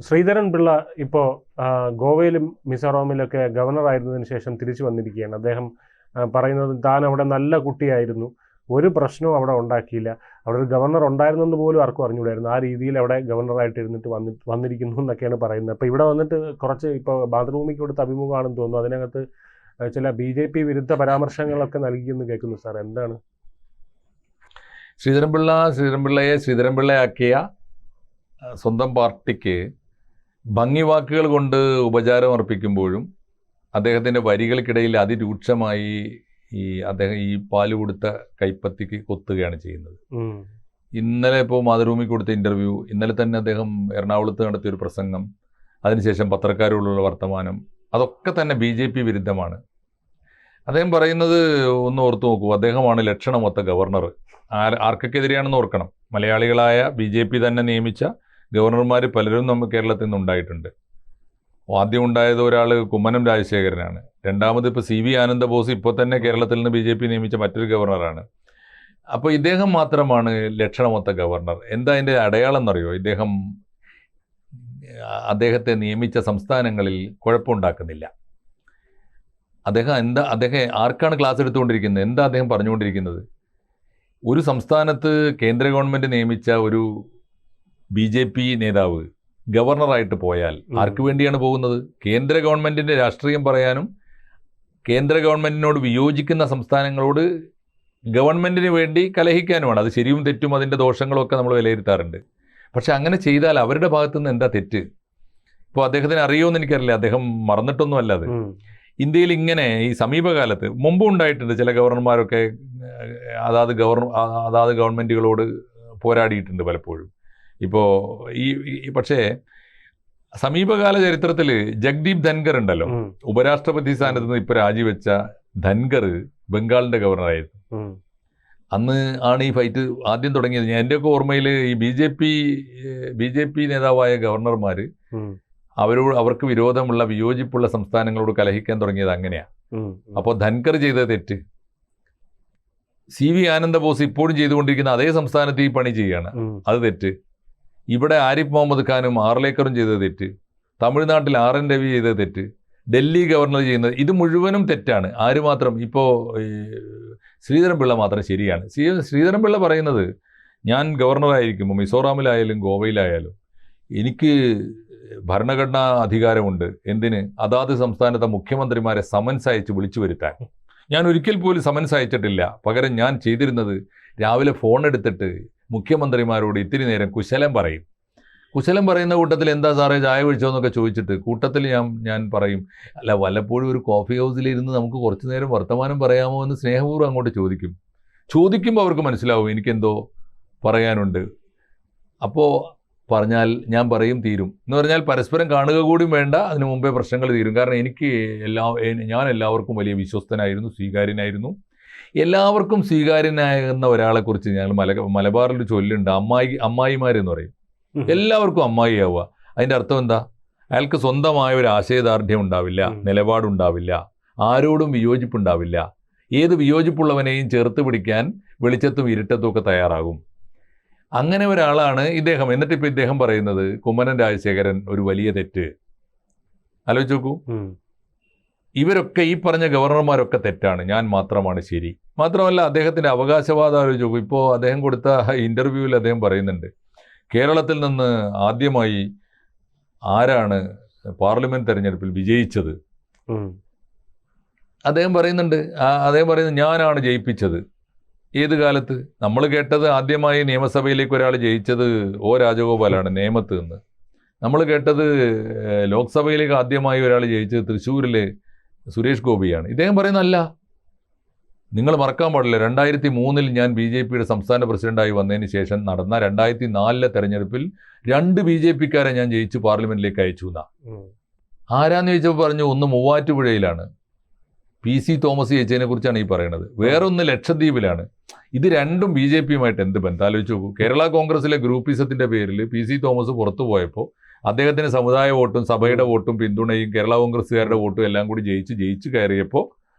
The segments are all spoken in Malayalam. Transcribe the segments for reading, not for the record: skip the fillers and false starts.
ശ്രീധരൻ പിള്ള ഇപ്പോൾ ഗോവയിലും മിസോറാമിലൊക്കെ ഗവർണറായിരുന്നതിന് ശേഷം തിരിച്ചു വന്നിരിക്കുകയാണ്. അദ്ദേഹം പറയുന്നത് താൻ അവിടെ നല്ല കുട്ടിയായിരുന്നു, ഒരു പ്രശ്നവും അവിടെ ഉണ്ടാക്കിയില്ല, അവിടെ ഒരു ഗവർണർ ഉണ്ടായിരുന്നെന്ന് പോലും ആർക്കും അറിഞ്ഞുകൂടായിരുന്നു, ആ രീതിയിൽ അവിടെ ഗവർണറായിട്ട് ഇരുന്നിട്ട് വന്നിരിക്കുന്നു എന്നൊക്കെയാണ് പറയുന്നത്. അപ്പോൾ ഇവിടെ വന്നിട്ട് കുറച്ച് ഇപ്പോൾ മാതൃഭൂമിക്ക് കൊടുത്ത അഭിമുഖമാണെന്ന് തോന്നുന്നു, അതിനകത്ത് ചില BJP വിരുദ്ധ പരാമർശങ്ങളൊക്കെ നൽകിയെന്ന് കേൾക്കുന്നു. സാർ എന്താണ്? ശ്രീധരൻപിള്ളയാക്കിയ സ്വന്തം പാർട്ടിക്ക് ഭംഗി വാക്കുകൾ കൊണ്ട് ഉപചാരം അർപ്പിക്കുമ്പോഴും അദ്ദേഹത്തിൻ്റെ വരികൾക്കിടയിൽ അതിരൂക്ഷമായി അദ്ദേഹം ഈ പാല് കൊടുത്ത കൈപ്പത്തിക്ക് കൊത്തുകയാണ് ചെയ്യുന്നത്. ഇന്നലെ ഇപ്പോൾ മാതൃഭൂമി കൊടുത്ത ഇൻ്റർവ്യൂ, ഇന്നലെ തന്നെ അദ്ദേഹം എറണാകുളത്ത് നടത്തിയൊരു പ്രസംഗം, അതിനുശേഷം പത്രക്കാരോടുള്ള വർത്തമാനം, അതൊക്കെ തന്നെ BJP വിരുദ്ധമാണ്. അദ്ദേഹം പറയുന്നത് ഒന്ന് ഓർത്തു നോക്കൂ, അദ്ദേഹമാണ് ലക്ഷണമൊത്ത ഗവർണർ. ആർക്കൊക്കെതിരെയാണെന്ന് ഓർക്കണം. മലയാളികളായ BJP തന്നെ നിയമിച്ച ഗവർണർമാർ പലരും നമ്മൾ കേരളത്തിൽ നിന്ന് ഉണ്ടായിട്ടുണ്ട്. ആദ്യം ഉണ്ടായത് ഒരാൾ കുമ്മനം രാജശേഖരനാണ്. രണ്ടാമത് ഇപ്പോൾ CV ആനന്ദബോസ് ഇപ്പോൾ തന്നെ കേരളത്തിൽ നിന്ന് BJP നിയമിച്ച മറ്റൊരു ഗവർണറാണ്. അപ്പോൾ ഇദ്ദേഹം മാത്രമാണ് ലക്ഷണമൊത്ത ഗവർണർ. എന്താ അതിൻ്റെ അടയാളം എന്നറിയോ? അദ്ദേഹത്തെ നിയമിച്ച സംസ്ഥാനങ്ങളിൽ കുഴപ്പമുണ്ടാക്കുന്നില്ല. അദ്ദേഹം ആർക്കാണ് ക്ലാസ് എടുത്തുകൊണ്ടിരിക്കുന്നത്? എന്താ അദ്ദേഹം പറഞ്ഞുകൊണ്ടിരിക്കുന്നത്? ഒരു സംസ്ഥാനത്ത് കേന്ദ്ര ഗവൺമെൻറ് നിയമിച്ച ഒരു BJP നേതാവ് ഗവർണറായിട്ട് പോയാൽ ആർക്ക് വേണ്ടിയാണ് പോകുന്നത്? കേന്ദ്ര ഗവൺമെൻറ്റിൻ്റെ രാഷ്ട്രീയം പറയാനും കേന്ദ്ര ഗവൺമെൻറ്റിനോട് വിയോജിക്കുന്ന സംസ്ഥാനങ്ങളോട് ഗവൺമെൻറ്റിന് വേണ്ടി കലഹിക്കാനുമാണ്. അത് ശരിയും തെറ്റും അതിൻ്റെ ദോഷങ്ങളും ഒക്കെ നമ്മൾ വിലയിരുത്താറുണ്ട്. പക്ഷെ അങ്ങനെ ചെയ്താൽ അവരുടെ ഭാഗത്തുനിന്ന് എന്താ തെറ്റ്? ഇപ്പോൾ അദ്ദേഹത്തിന് അറിയുമെന്ന് എനിക്കറിയില്ല, അദ്ദേഹം മറന്നിട്ടൊന്നും അല്ലാതെ. ഇന്ത്യയിൽ ഇങ്ങനെ ഈ സമീപകാലത്ത് മുമ്പും ഉണ്ടായിട്ടുണ്ട്. ചില ഗവർണർമാരൊക്കെ അതാത് ഗവൺമെൻറ്റുകളോട് പോരാടിയിട്ടുണ്ട് പലപ്പോഴും. ഇപ്പോൾ പക്ഷേ സമീപകാല ചരിത്രത്തിൽ ജഗ്ദീപ് ധൻഖർ ഉണ്ടല്ലോ, ഉപരാഷ്ട്രപതി സ്ഥാനത്ത് നിന്ന് ഇപ്പോൾ രാജിവെച്ച ധൻഖർ ബംഗാളിൻ്റെ ഗവർണറായിരുന്നു. അന്ന് ആണ് ഈ ഫൈറ്റ് ആദ്യം തുടങ്ങിയത്. എൻ്റെയൊക്കെ ഓർമ്മയിൽ ഈ BJP നേതാവായ ഗവർണർമാർ അവർക്ക് വിരോധമുള്ള വിയോജിപ്പുള്ള സംസ്ഥാനങ്ങളോട് കലഹിക്കാൻ തുടങ്ങിയത് അങ്ങനെയാണ്. അപ്പോൾ ധൻഖർ ചെയ്ത തെറ്റ് CV ആനന്ദബോസ് ഇപ്പോഴും ചെയ്തുകൊണ്ടിരിക്കുന്ന അതേ സംസ്ഥാനത്ത് ഈ പണി ചെയ്യുകയാണ്, അത് തെറ്റ്. ഇവിടെ ആരിഫ് മുഹമ്മദ് ഖാനും ആർലേക്കറും ചെയ്ത തെറ്റ്, തമിഴ്നാട്ടിൽ RN രവി ചെയ്ത തെറ്റ്, ഡൽഹി ഗവർണർ ചെയ്യുന്നത്, ഇത് മുഴുവനും തെറ്റാണ്. ആര് മാത്രം? ഇപ്പോൾ ശ്രീധരൻപിള്ള മാത്രം ശരിയാണ്. ശ്രീധരൻപിള്ള പറയുന്നത്, ഞാൻ ഗവർണറായിരിക്കുമ്പോൾ മിസോറാമിലായാലും ഗോവയിലായാലും എനിക്ക് ഭരണഘടനാ അധികാരമുണ്ട്. എന്തിന്? അതാത് സംസ്ഥാനത്തെ മുഖ്യമന്ത്രിമാരെ സമൻസ് അയച്ച് വിളിച്ചു വരുത്താൻ. ഞാൻ ഒരിക്കൽ പോലും സമൻസ് അയച്ചിട്ടില്ല. പകരം ഞാൻ ചെയ്തിരുന്നത് രാവിലെ ഫോൺ എടുത്തിട്ട് മുഖ്യമന്ത്രിമാരോട് ഇത്തിരി നേരം കുശലം പറയും. കുശലം പറയുന്ന കൂട്ടത്തിൽ എന്താ സാറേ ചായ കുടിച്ചോന്നൊക്കെ ചോദിച്ചിട്ട് കൂട്ടത്തിൽ ഞാൻ പറയും, അല്ല വല്ലപ്പോഴും ഒരു കോഫി ഹൗസിലിരുന്ന് നമുക്ക് കുറച്ച് നേരം വർത്തമാനം പറയാമോ എന്ന് സ്നേഹപൂർവ്വം അങ്ങോട്ട് ചോദിക്കുമ്പോൾ അവർക്ക് മനസ്സിലാവും എനിക്കെന്തോ പറയാനുണ്ട്. അപ്പോൾ പറഞ്ഞാൽ ഞാൻ പറയും, തീരും എന്ന് പറഞ്ഞാൽ പരസ്പരം കാണുക കൂടിയും വേണ്ട, അതിനു മുമ്പേ പ്രശ്നങ്ങൾ തീരും. കാരണം ഞാൻ എല്ലാവർക്കും വലിയ വിശ്വസ്തനായിരുന്നു, സ്വീകാര്യനായിരുന്നു. എല്ലാവർക്കും സ്വീകാര്യനാകുന്ന ഒരാളെക്കുറിച്ച് ഞങ്ങൾ മലബാറിലൊരു ചൊല്ലുണ്ട്, അമ്മായിമാരെന്ന് പറയും. എല്ലാവർക്കും അമ്മായിയാവുക. അതിൻ്റെ അർത്ഥം എന്താ? അയാൾക്ക് സ്വന്തമായ ഒരു ആശയദാർഢ്യം ഉണ്ടാവില്ല, നിലപാടുണ്ടാവില്ല, ആരോടും വിയോജിപ്പുണ്ടാവില്ല. ഏത് വിയോജിപ്പുള്ളവനെയും ചേർത്ത് പിടിക്കാൻ വെളിച്ചത്തും ഇരുട്ടത്തും ഒക്കെ തയ്യാറാകും. അങ്ങനെ ഒരാളാണ് ഇദ്ദേഹം. എന്നിട്ടിപ്പോൾ ഇദ്ദേഹം പറയുന്നത് കുമ്മനം രാജശേഖരൻ ഒരു വലിയ തെറ്റ്. ആലോചിച്ച് നോക്കൂ. ഇവരൊക്കെ ഈ പറഞ്ഞ ഗവർണർമാരൊക്കെ തെറ്റാണ്, ഞാൻ മാത്രമാണ് ശരി. മാത്രമല്ല അദ്ദേഹത്തിൻ്റെ അവകാശവാദം ആലോചിച്ച് നോക്കൂ. ഇപ്പോൾ അദ്ദേഹം കൊടുത്ത ഇൻ്റർവ്യൂവിൽ അദ്ദേഹം പറയുന്നുണ്ട്, കേരളത്തിൽ നിന്ന് ആദ്യമായി ആരാണ് പാർലമെൻറ്റ് തെരഞ്ഞെടുപ്പിൽ വിജയിച്ചത്? അദ്ദേഹം പറയുന്നത് ഞാനാണ് ജയിപ്പിച്ചത്. ഏത് കാലത്ത്? നമ്മൾ കേട്ടത് ആദ്യമായി നിയമസഭയിലേക്ക് ഒരാൾ ജയിച്ചത് O രാജഗോപാലാണ്, നേമത്ത് നിന്ന്. നമ്മൾ കേട്ടത് ലോക്സഭയിലേക്ക് ആദ്യമായി ഒരാൾ ജയിച്ചത് തൃശ്ശൂരിലെ സുരേഷ് ഗോപിയാണ്. ഇദ്ദേഹം പറയുന്നതല്ല. നിങ്ങൾ മറക്കാൻ പാടില്ല, 2003 ഞാൻ BJPയുടെ സംസ്ഥാന പ്രസിഡന്റായി വന്നതിന് ശേഷം നടന്ന 2004 തെരഞ്ഞെടുപ്പിൽ 2 BJPക്കാരെ ഞാൻ ജയിച്ച് പാർലമെന്റിലേക്ക് അയച്ചു എന്നാ. ആരാന്ന് ചോദിച്ചപ്പോൾ പറഞ്ഞു, ഒന്ന് മൂവാറ്റുപുഴയിലാണ്, PC തോമസ് ജയിച്ചതിനെ കുറിച്ചാണ് ഈ പറയുന്നത്. വേറൊന്ന് ലക്ഷദ്വീപിലാണ്. ഇത് രണ്ടും BJPയുമായിട്ട് എന്ത് ബന്ധം? ആലോചിച്ച് നോക്കൂ. കേരള കോൺഗ്രസിലെ ഗ്രൂപ്പിസത്തിന്റെ പേരിൽ PC തോമസ് പുറത്തു പോയപ്പോൾ അദ്ദേഹത്തിന് സമുദായ വോട്ടും സഭയുടെ വോട്ടും പിന്തുണയും കേരള കോൺഗ്രസ്സുകാരുടെ വോട്ടും എല്ലാം കൂടി ജയിച്ച് കയറിയപ്പോൾ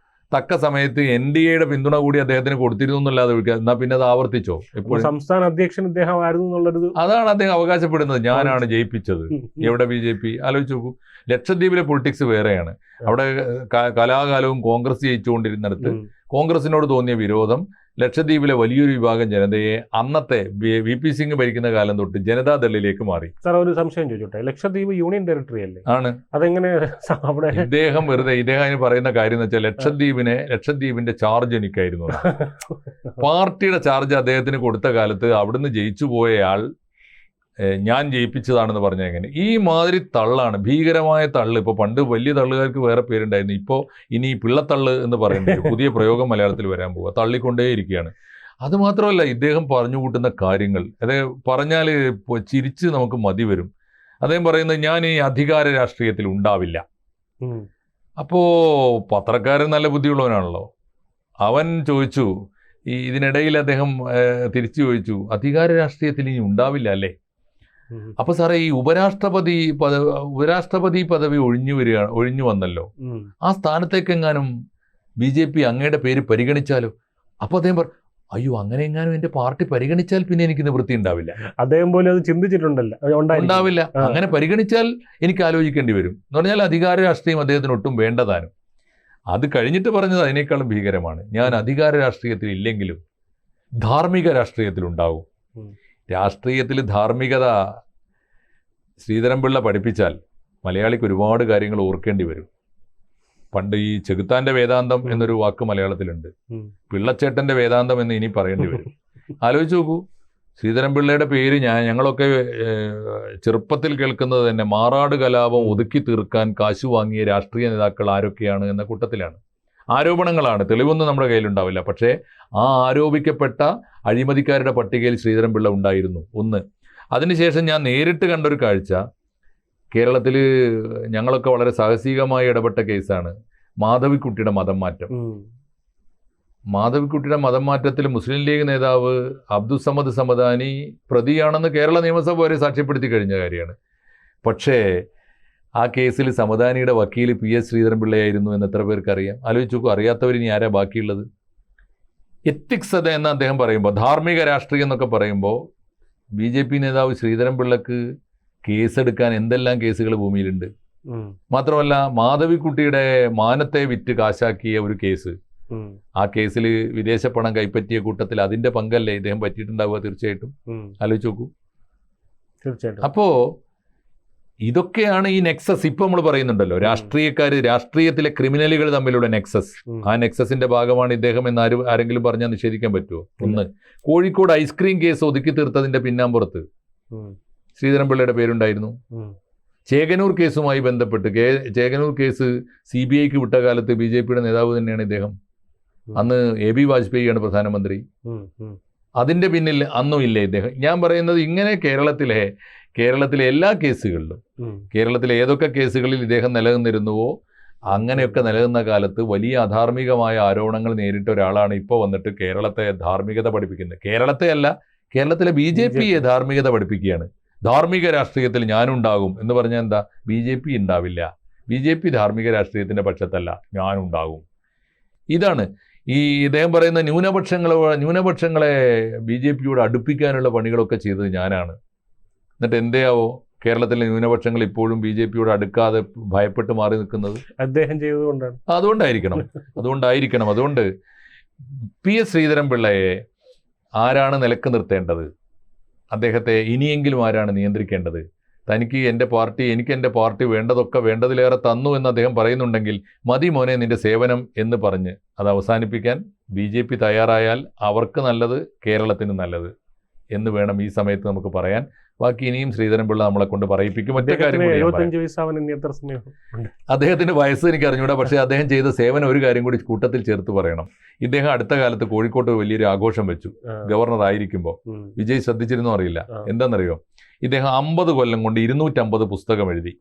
തക്ക സമയത്ത് NDAയുടെ പിന്തുണ കൂടി അദ്ദേഹത്തിന് കൊടുത്തിരുന്നു എന്നല്ലാതെ എന്നാൽ പിന്നെ അത് ആവർത്തിച്ചോ? എപ്പോഴും സംസ്ഥാന അധ്യക്ഷൻ ഇദ്ദേഹം ആയിരുന്നു എന്നുള്ളൊരു അതാണ് അദ്ദേഹം അവകാശപ്പെടുന്നത്. ഞാനാണ് ജയിപ്പിച്ചത്. എവിടെ BJP? ആലോചിച്ച് നോക്കൂ. ലക്ഷദ്വീപിലെ പൊളിറ്റിക്സ് വേറെയാണ്. അവിടെ കലാകാലവും കോൺഗ്രസ് ജയിച്ചുകൊണ്ടിരുന്നിടത്ത് കോൺഗ്രസിനോട് തോന്നിയ വിരോധം ലക്ഷദ്വീപിലെ വലിയൊരു വിഭാഗം ജനതയെ അന്നത്തെ VP സിംഗ് ഭരിക്കുന്ന കാലം തൊട്ട് ജനതാദളിലേക്ക് മാറി. സാർ, ഒരു സംശയം ചോദിച്ചോട്ടെ, ലക്ഷദ്വീപ് യൂണിയൻ ടെറിട്ടറി അല്ലേ? ആണ്. അതെങ്ങനെ അവിടെ ഇദ്ദേഹം അതിന് പറയുന്ന കാര്യം എന്ന് വെച്ചാൽ ലക്ഷദ്വീപിന്റെ ചാർജ് എനിക്കായിരുന്നു. പാർട്ടിയുടെ ചാർജ് അദ്ദേഹത്തിന് കൊടുത്ത കാലത്ത് അവിടുന്ന് ജയിച്ചു പോയയാൾ ഞാൻ ജയിപ്പിച്ചതാണെന്ന് പറഞ്ഞാൽ എങ്ങനെ? ഈ മാതിരി തള്ളാണ്, ഭീകരമായ തള്ള്. ഇപ്പോൾ പണ്ട് വലിയ തള്ളുകാർക്ക് വേറെ പേരുണ്ടായിരുന്നു. ഇപ്പോൾ ഇനി പിള്ളത്തള്ള് എന്ന് പറയേണ്ടി വരും. പുതിയ പ്രയോഗം മലയാളത്തിൽ വരാൻ പോവുക. തള്ളിക്കൊണ്ടേയിരിക്കുകയാണ്. അതുമാത്രമല്ല, ഇദ്ദേഹം പറഞ്ഞു കൂട്ടുന്ന കാര്യങ്ങൾ പറഞ്ഞാൽ ചിരിച്ച് നമുക്ക് മതി വരും. അദ്ദേഹം പറയുന്നത് ഞാൻ ഈ അധികാര രാഷ്ട്രീയത്തിൽ ഉണ്ടാവില്ല. അപ്പോൾ പത്രക്കാരൻ നല്ല ബുദ്ധിയുള്ളവനാണല്ലോ. അവൻ ചോദിച്ചു, ഇതിനിടയിൽ അദ്ദേഹം തിരിച്ചു ചോദിച്ചു, അധികാര രാഷ്ട്രീയത്തിൽ ഇനി ഉണ്ടാവില്ല അല്ലേ? അപ്പൊ സാറേ, ഈ ഉപരാഷ്ട്രപതി പദവി ഒഴിഞ്ഞു വന്നല്ലോ, ആ സ്ഥാനത്തേക്കെങ്ങാനും BJP അങ്ങയുടെ പേര് പരിഗണിച്ചാലോ? അപ്പൊ അദ്ദേഹം പറഞ്ഞു, അയ്യോ, അങ്ങനെ എങ്ങാനും എന്റെ പാർട്ടി പരിഗണിച്ചാൽ പിന്നെ എനിക്ക് നിവൃത്തി ഉണ്ടാവില്ല. അദ്ദേഹം പോലും അത് ചിന്തിച്ചിട്ടുണ്ടല്ലോ. ഉണ്ടാവില്ല. അങ്ങനെ പരിഗണിച്ചാൽ എനിക്ക് ആലോചിക്കേണ്ടി വരും എന്ന് പറഞ്ഞാൽ അധികാര രാഷ്ട്രീയം അദ്ദേഹത്തിന് ഒട്ടും വേണ്ടതാനും. അത് കഴിഞ്ഞിട്ട് പറഞ്ഞത് അതിനേക്കാളും ഭീകരമാണ്. ഞാൻ അധികാര രാഷ്ട്രീയത്തിൽ ഇല്ലെങ്കിലും ധാർമ്മിക രാഷ്ട്രീയത്തിലുണ്ടാകും. രാഷ്ട്രീയത്തിൽ ധാർമ്മികത ശ്രീധരൻപിള്ള പഠിപ്പിച്ചാൽ മലയാളിക്ക് ഒരുപാട് കാര്യങ്ങൾ ഓർക്കേണ്ടി വരും. പണ്ട് ഈ ചെകുത്താന്റെ വേദാന്തം എന്നൊരു വാക്ക് മലയാളത്തിലുണ്ട്. പിള്ളച്ചേട്ടന്റെ വേദാന്തം എന്ന് ഇനി പറയേണ്ടി വരും. ആലോചിച്ച് നോക്കൂ, ശ്രീധരൻപിള്ളയുടെ പേര് ഞങ്ങളൊക്കെ ചെറുപ്പത്തിൽ കേൾക്കുന്നത് തന്നെ മാറാട് കലാപം ഒതുക്കി തീർക്കാൻ കാശു വാങ്ങിയ രാഷ്ട്രീയ നേതാക്കൾ ആരൊക്കെയാണ് എന്ന കൂട്ടത്തിലാണ്. ആരോപണങ്ങളാണ്, തെളിവൊന്നും നമ്മുടെ കയ്യിലുണ്ടാവില്ല. പക്ഷേ ആ ആരോപിക്കപ്പെട്ട അഴിമതിക്കാരുടെ പട്ടികയിൽ ശ്രീധരൻപിള്ള ഉണ്ടായിരുന്നു. ഒന്ന്. അതിനുശേഷം ഞാൻ നേരിട്ട് കണ്ടൊരു കാഴ്ച, കേരളത്തിൽ ഞങ്ങളൊക്കെ വളരെ സാഹസികമായി ഇടപെട്ട കേസാണ് മാധവിക്കുട്ടിയുടെ മതം മാറ്റം. മാധവിക്കുട്ടിയുടെ മതം മാറ്റത്തിൽ മുസ്ലിം ലീഗ് നേതാവ് അബ്ദുസമദ് സമദാനി പ്രതിയാണെന്ന് കേരള നിയമസഭ വരെ സാക്ഷ്യപ്പെടുത്തി കഴിഞ്ഞ കാര്യമാണ്. പക്ഷേ ആ കേസിൽ സമദാനിയുടെ വക്കീൽ PS ശ്രീധരൻപിള്ളയായിരുന്നു എന്ന് എത്ര പേർക്ക് അറിയാം? ആലോചിച്ച് നോക്കൂ. അറിയാത്തവരിനി ആരാ ബാക്കിയുള്ളത്? എത്തിക്സ് എന്ന് അദ്ദേഹം പറയുമ്പോൾ, ധാർമ്മിക രാഷ്ട്രീയം എന്നൊക്കെ പറയുമ്പോൾ, BJP നേതാവ് ശ്രീധരൻപിള്ളക്ക് കേസെടുക്കാൻ എന്തെല്ലാം കേസുകൾ ഭൂമിയിലുണ്ട്. മാത്രമല്ല, മാധവിക്കുട്ടിയുടെ മാനത്തെ വിറ്റ് കാശാക്കിയ ഒരു കേസ്, ആ കേസിൽ വിദേശ പണം കൈപ്പറ്റിയ കൂട്ടത്തിൽ അതിന്റെ പങ്കല്ലേ ഇദ്ദേഹം പറ്റിയിട്ടുണ്ടാവുക? തീർച്ചയായിട്ടും. ആലോചിച്ച് നോക്കൂ. തീർച്ചയായിട്ടും. അപ്പോ ഇതൊക്കെയാണ് ഈ നെക്സസ്. ഇപ്പൊ നമ്മൾ പറയുന്നുണ്ടല്ലോ, രാഷ്ട്രീയത്തിലെ ക്രിമിനലുകൾ തമ്മിലുള്ള നെക്സസ്. ആ നെക്സസിന്റെ ഭാഗമാണ് ഇദ്ദേഹം എന്ന് ആരെങ്കിലും പറഞ്ഞാൽ നിഷേധിക്കാൻ പറ്റുമോ? ഒന്ന്, കോഴിക്കോട് ഐസ്ക്രീം കേസ് ഒതുക്കി തീർത്തതിന്റെ പിന്നാമ്പുറത്ത് ശ്രീധരൻപിള്ളയുടെ പേരുണ്ടായിരുന്നു. ചേകനൂർ കേസുമായി ബന്ധപ്പെട്ട് ചേകനൂർ കേസ് CBIക്ക് വിട്ട കാലത്ത് BJPയുടെ നേതാവ് തന്നെയാണ് ഇദ്ദേഹം. അന്ന് AB വാജ്പേയിയാണ് പ്രധാനമന്ത്രി. അതിന്റെ പിന്നിൽ അന്നും ഇല്ലേ ഇദ്ദേഹം? ഞാൻ പറയുന്നത് ഇങ്ങനെ കേരളത്തിലെ എല്ലാ കേസുകളിലും, കേരളത്തിലെ ഏതൊക്കെ കേസുകളിൽ ഇദ്ദേഹം നിലനിന്നിരുന്നുവോ അങ്ങനെയൊക്കെ നിലനിന്ന കാലത്ത് വലിയ അധാർമികമായ ആരോപണങ്ങൾ നേരിട്ട ഒരാളാണ് ഇപ്പോൾ വന്നിട്ട് കേരളത്തെ ധാർമ്മികത പഠിപ്പിക്കുന്നത്. കേരളത്തിലെ BJPയെ ധാർമ്മികത പഠിപ്പിക്കുകയാണ്. ധാർമ്മിക രാഷ്ട്രീയത്തിൽ ഞാനുണ്ടാകും എന്ന് പറഞ്ഞാൽ എന്താ? BJP ഉണ്ടാവില്ല. BJP ധാർമ്മിക രാഷ്ട്രീയത്തിന്റെ പക്ഷത്തല്ല, ഞാനുണ്ടാകും. ഇതാണ് ഈ ഇദ്ദേഹം പറയുന്ന ന്യൂനപക്ഷങ്ങളെ BJPയോട് അടുപ്പിക്കാനുള്ള പണികളൊക്കെ ചെയ്തത് ഞാനാണ്. എന്നിട്ട് എന്തേയാവോ കേരളത്തിലെ ന്യൂനപക്ഷങ്ങൾ ഇപ്പോഴും BJPയോട് അടുക്കാതെ ഭയപ്പെട്ട് മാറി നിൽക്കുന്നത്? അദ്ദേഹം ചെയ്തതുകൊണ്ടാണ്. അതുകൊണ്ടായിരിക്കണം. അതുകൊണ്ട് PS ശ്രീധരൻപിള്ളയെ ആരാണ് നിലക്ക് നിർത്തേണ്ടത്? അദ്ദേഹത്തെ ഇനിയെങ്കിലും ആരാണ് നിയന്ത്രിക്കേണ്ടത്? എനിക്ക് എൻ്റെ പാർട്ടി വേണ്ടതിലേറെ തന്നു എന്ന് അദ്ദേഹം പറയുന്നുണ്ടെങ്കിൽ മതി മോനെ നിന്റെ സേവനം എന്ന് പറഞ്ഞ് അത് അവസാനിപ്പിക്കാൻ BJP തയ്യാറായാൽ അവർക്ക് നല്ലത്, കേരളത്തിന് നല്ലത് എന്ന് വേണം ഈ സമയത്ത് നമുക്ക് പറയാൻ. ബാക്കി ഇനിയും ശ്രീധരൻപിള്ള നമ്മളെ കൊണ്ട് പറയിപ്പിക്കും. മറ്റേ കാര്യം അദ്ദേഹത്തിന്റെ വയസ്സ് എനിക്ക് അറിഞ്ഞൂടാ. പക്ഷേ അദ്ദേഹം ചെയ്ത സേവനം ഒരു കാര്യം കൂടി കൂട്ടത്തിൽ ചേർത്ത് പറയണം. ഇദ്ദേഹം അടുത്ത കാലത്ത് കോഴിക്കോട്ട് വലിയൊരു ആഘോഷം വെച്ചു. ഗവർണർ ആയിരിക്കുമ്പോൾ വിജയ് ശ്രദ്ധിച്ചിരുന്നോ അറിയില്ല. എന്താണെന്നറിയോ? ഇദ്ദേഹം 50 കൊല്ലം കൊണ്ട് 250 പുസ്തകം എഴുതി.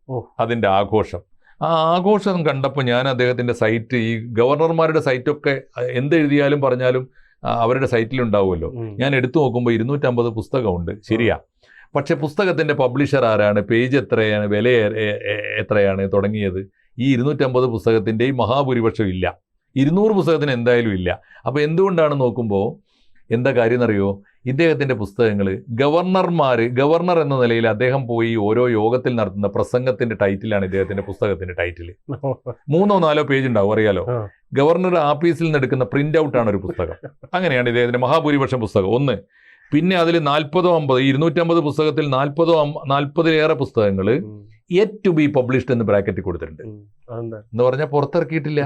അതിന്റെ ആഘോഷം. ആ ആഘോഷം കണ്ടപ്പോൾ ഞാൻ അദ്ദേഹത്തിന്റെ സൈറ്റ്, ഈ ഗവർണർമാരുടെ സൈറ്റൊക്കെ എന്തെഴുതിയാലും പറഞ്ഞാലും അവരുടെ സൈറ്റിലുണ്ടാവുമല്ലോ, ഞാൻ എടുത്തു നോക്കുമ്പോൾ 250 പുസ്തകമുണ്ട്. ശരിയാ. പക്ഷെ പുസ്തകത്തിന്റെ പബ്ലിഷർ ആരാണ്, പേജ് എത്രയാണ്, വില എത്രയാണ് തുടങ്ങിയത്, ഈ 250 പുസ്തകത്തിൻ്റെയും മഹാഭൂരിപക്ഷം ഇല്ല. 200 പുസ്തകത്തിന് എന്തായാലും ഇല്ല. അപ്പോൾ എന്തുകൊണ്ടാണ് നോക്കുമ്പോൾ എന്താ കാര്യം എന്നറിയോ? ഇദ്ദേഹത്തിൻ്റെ പുസ്തകങ്ങൾ ഗവർണർ എന്ന നിലയിൽ അദ്ദേഹം പോയി ഓരോ യോഗത്തിൽ നടത്തുന്ന പ്രസംഗത്തിൻ്റെ ടൈറ്റിലാണ് ഇദ്ദേഹത്തിൻ്റെ പുസ്തകത്തിൻ്റെ ടൈറ്റിൽ. 3-4 പേജ് ഉണ്ടാവും, അറിയാലോ. ഗവർണറുടെ ആഫീസിൽ നിന്ന് എടുക്കുന്ന പ്രിന്റ് ഔട്ടാണ് ഒരു പുസ്തകം. അങ്ങനെയാണ് ഇദ്ദേഹത്തിൻ്റെ മഹാഭൂരിപക്ഷം പുസ്തകം. ഒന്ന്, പിന്നെ അതിൽ 250 പുസ്തകത്തിൽ 40-ലേറെ പുസ്തകങ്ങൾ യെറ്റ് ടു ബി പബ്ലിഷ്ഡ് എന്ന് ബ്രാക്കറ്റിൽ കൊടുത്തിട്ടുണ്ട്. എന്ന് പറഞ്ഞാൽ പുറത്തിറക്കിയിട്ടില്ല.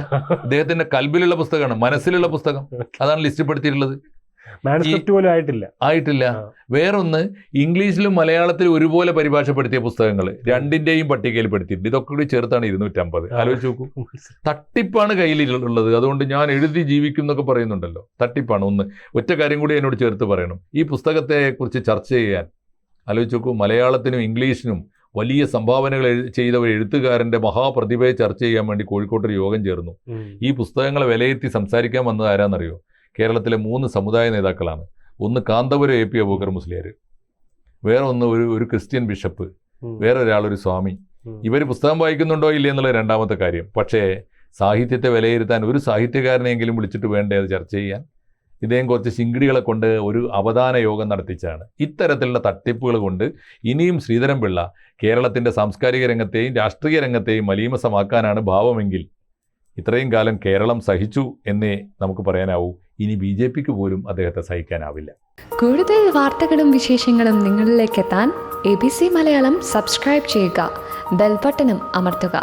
ഇദ്ദേഹത്തിന്റെ കൽബിലുള്ള പുസ്തകമാണ്, മനസ്സിലുള്ള പുസ്തകം, അതാണ് ലിസ്റ്റ് പെടുത്തിയിട്ടുള്ളത്. ആയിട്ടില്ല. വേറൊന്ന്, ഇംഗ്ലീഷിലും മലയാളത്തിലും ഒരുപോലെ പരിഭാഷപ്പെടുത്തിയ പുസ്തകങ്ങൾ രണ്ടിന്റെയും പട്ടികയിൽ പെടുത്തിയിട്ടുണ്ട്. ഇതൊക്കെ കൂടി ചേർത്താണ് 250. ആലോചിച്ച് നോക്കൂ. തട്ടിപ്പാണ് കയ്യിലുള്ളത്. അതുകൊണ്ട് ഞാൻ എഴുതി ജീവിക്കും എന്നൊക്കെ പറയുന്നുണ്ടല്ലോ, തട്ടിപ്പാണ്. ഒന്ന്, ഒറ്റ കാര്യം കൂടി എന്നോട് ചേർത്ത് പറയണം. ഈ പുസ്തകത്തെ കുറിച്ച് ചർച്ച ചെയ്യാൻ ആലോചിച്ച് നോക്കൂ. മലയാളത്തിനും ഇംഗ്ലീഷിനും വലിയ സംഭാവനകൾ ചെയ്ത ഒരു എഴുത്തുകാരൻ്റെ മഹാപ്രതിഭയെ ചർച്ച ചെയ്യാൻ വേണ്ടി കോഴിക്കോട്ടൊരു യോഗം ചേർന്നു. ഈ പുസ്തകങ്ങളെ വിലയിരുത്തി സംസാരിക്കാൻ വന്നത് ആരാന്നറിയോ? കേരളത്തിലെ 3 സമുദായ നേതാക്കളാണ്. ഒന്ന് കാന്തപുരം AP അബൂബക്കർ മുസ്ലിയാർ, വേറെ ഒന്ന് ഒരു ക്രിസ്ത്യൻ ബിഷപ്പ്, വേറെ ഒരാളൊരു സ്വാമി. ഇവർ പുസ്തകം വായിക്കുന്നുണ്ടോ ഇല്ലേ എന്നുള്ള രണ്ടാമത്തെ കാര്യം. പക്ഷേ സാഹിത്യത്തെ വിലയിരുത്താൻ ഒരു സാഹിത്യകാരനെങ്കിലും വിളിച്ചിട്ട് വേണ്ടേ അത് ചർച്ച ചെയ്യാൻ? ഇദ്ദേഹം കുറച്ച് ശിങ്കിടികളെ കൊണ്ട് ഒരു അവധാന യോഗം നടത്തിച്ചാണ്. ഇത്തരത്തിലുള്ള തട്ടിപ്പുകൾ കൊണ്ട് ഇനിയും ശ്രീധരൻപിള്ള കേരളത്തിൻ്റെ സാംസ്കാരിക രംഗത്തെയും രാഷ്ട്രീയ രംഗത്തെയും മലീമസമാക്കാനാണ് ഭാവമെങ്കിൽ ഇത്രയും കാലം കേരളം സഹിച്ചു എന്നേ നമുക്ക് പറയാനാവൂ. ഇനി BJPക്ക് പോലും അദ്ദേഹത്തെ സഹിക്കാനാവില്ല. കൂടുതൽ വാർത്തകളും വിശേഷങ്ങളും നിങ്ങളിലേക്ക് എത്താൻ ABC മലയാളം സബ്സ്ക്രൈബ് ചെയ്യുക, ബെൽ ബട്ടണും അമർത്തുക.